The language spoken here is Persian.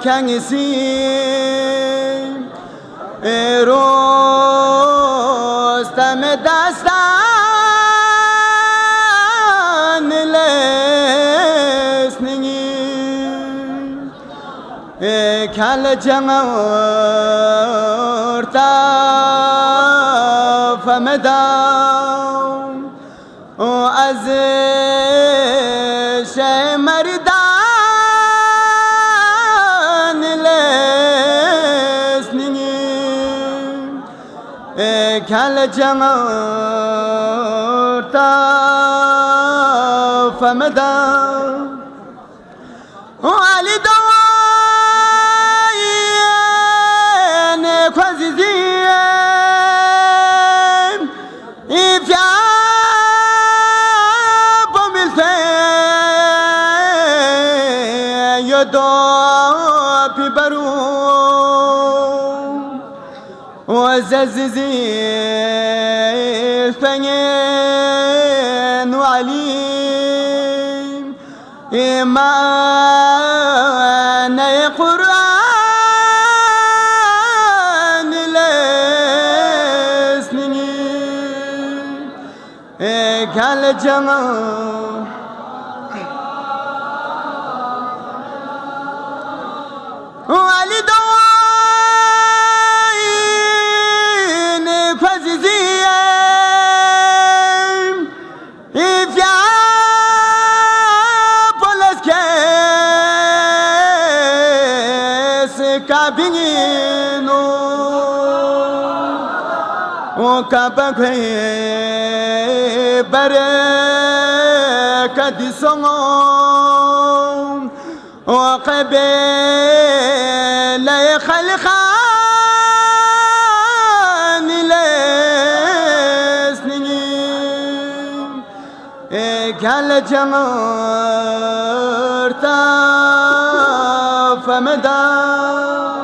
کنسی رستم دستان لسنی کل جمر تا فمدام و از مردان لسنی کل جمر تا فمدام و علی دوای نکوزیزیم ایفیا بملفه یدو پی برو و ززیزی فنین و علیم ایمان قرآن لسنی کل جمع ولی دوین فزیزیم ایفیا پولس کس کابینو و کابکه بره کدی سوم وقبل خلقان لسني كل جمر تا فمدان